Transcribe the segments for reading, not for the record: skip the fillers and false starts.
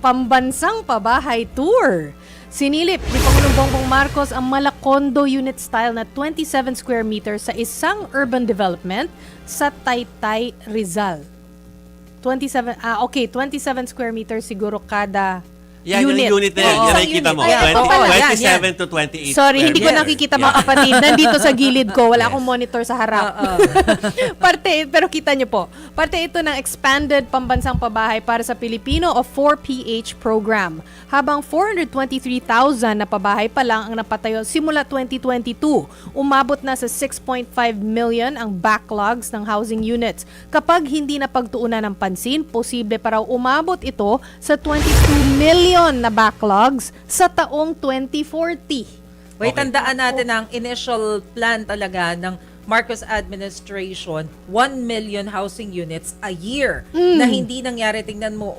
Pambansang Pabahay Tour. Sinilip ni Pangulong Bongbong Marcos ang Malacondo unit style na 27 square meters sa isang urban development sa Taytay, Rizal. 27 square meters siguro kada Yan, unit. yung unit na yan. Yan nakikita mo. 27 to 28 Sorry, hindi ko square nakikita mga kapatid. Nandito sa gilid ko. Wala Yes. akong monitor sa harap. Pero kita nyo po. Parte ito ng expanded pambansang pabahay para sa Pilipino o 4PH program. Habang 423,000 na pabahay pa lang ang napatayo simula 2022. Umabot na sa 6.5 million ang backlogs ng housing units. Kapag hindi na pagtuunan ng pansin, posible pa raw umabot ito sa 22 million na backlogs sa taong 2040. Wait, Okay. tandaan natin ang initial plan talaga ng Marcos administration, 1 million housing units a year na hindi nangyari. Tingnan mo,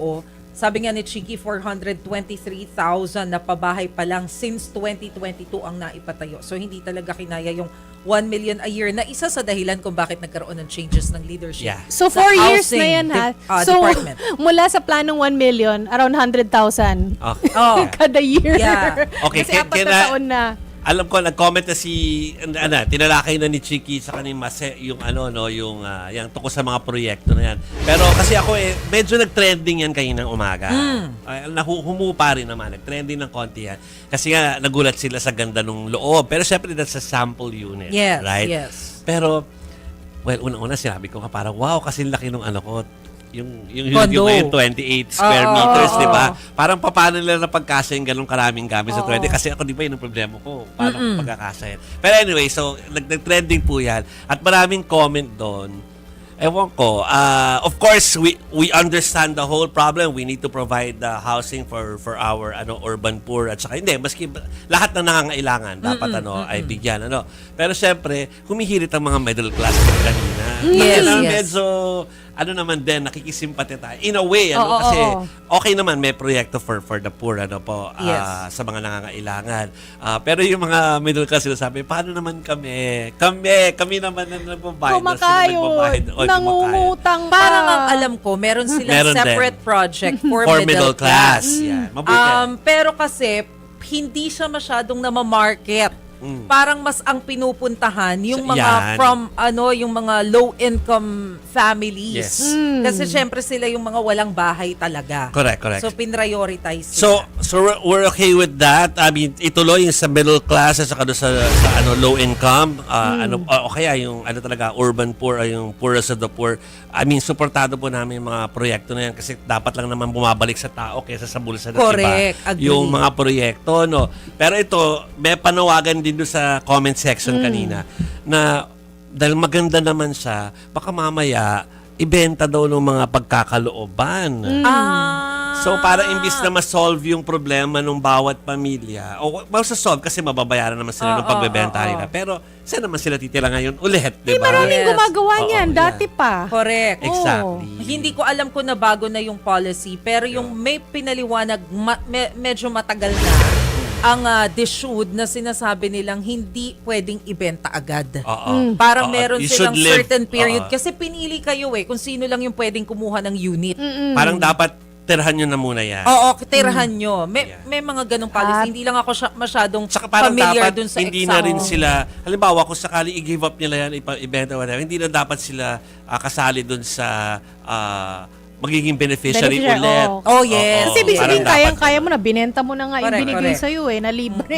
sabi nga ni Chiki, 423,000 na pabahay pa lang since 2022 ang naipatayo. So hindi talaga kinaya yung 1 million a year na isa sa dahilan kung bakit nagkaroon ng changes ng leadership. Yeah. So, sa 4 years na housing yan, ha? So, department. mula sa planong 1 million, around 100,000 Okay. Oh. kada year. Yeah. Okay, Kasi apat na taon na. Alam ko, nag-comment na tinalakay na ni Chiki sa kanyang yung yung tungkol sa mga proyekto na yan. Pero kasi ako medyo nag-trending yan kaninang umaga. Humupa rin naman, nag-trending ng konti yan. Kasi nga, nagulat sila sa ganda ng loob. Pero syempre, that's a sample unit. Yes, right? yes. Pero, unang-una sinabi ko nga parang, wow, kasi laki nung ko. Yung Condo. ngayon, 28 square meters, di ba? Parang paano nila napagkasa yung ganong karaming gamit sa 20? Kasi ako, di ba, yun ang problema ko. Paano pagkakasa yan? Pero anyway, so, nag-trending po yan. At maraming comment doon. Ewan ko. Of course, we understand the whole problem. We need to provide housing for our urban poor. At saka, hindi, maski lahat ng nangangailangan, dapat ay bigyan. Pero syempre, humihirit ang mga middle class kanina. Yes, Kaya yes. medyo naman din, nakikisimpati tayo. In a way, kasi okay naman, may proyekto for the poor, Yes. sa mga nangangailangan. Pero yung mga middle class, sila sabi, paano naman kami naman na nagbabayad. Kumakayod, nangungutang pa. Parang ang alam ko, meron silang Meron separate project for middle class. Yan. Mabuti. Pero kasi, hindi siya masyadong namamarket. Parang mas ang pinupuntahan yung mga Yan. yung mga low income families. Yes. Kasi syempre sila yung mga walang bahay talaga. Correct. So pinrioritize So sila. we're okay with that. I mean, ituloy yung sa middle class at saka sa low income, o kaya yung talaga urban poor ay yung poorest of the poor. I mean, suportado po namin yung mga proyekto na yan kasi dapat lang naman bumabalik sa tao kaysa sa bulsa ng Correct. iba. Agree. Yung mga proyekto, no. Pero ito, may panawagan din doon sa comment section kanina na dahil maganda naman siya, baka mamaya ibenta daw ng mga pagkakalooban. So, para imbis na ma-solve yung problema ng bawat pamilya, o solve kasi mababayaran naman sila ng pagbebenta nila. Pero, saan naman sila titira ngayon ulit, di ba? Maraming Yes. gumagawa niyan, Oo, dati pa. Correct. Exactly. Hindi ko alam kung nabago na yung policy, pero yung may pinaliwanag medyo matagal na ang DSUD na sinasabi nilang hindi pwedeng ibenta agad. Parang meron You silang should live. certain period kasi pinili kayo kung sino lang yung pwedeng kumuha ng unit. Parang dapat tirahan nyo na muna yan. Oo, tirahan nyo. May mga ganong policy. Hindi lang ako masyadong Saka parang familiar dapat dun sa hindi exam. na rin sila, halimbawa kung sakali i-give up nila yan, ibenta whatever, hindi na dapat sila kasali dun sa magiging beneficiary ulit. Oh, yes. Kasi ibig Parang sabihin, dapat kayang-kaya mo na, binenta mo na nga yung Correct, binigay correct. sa'yo na libre.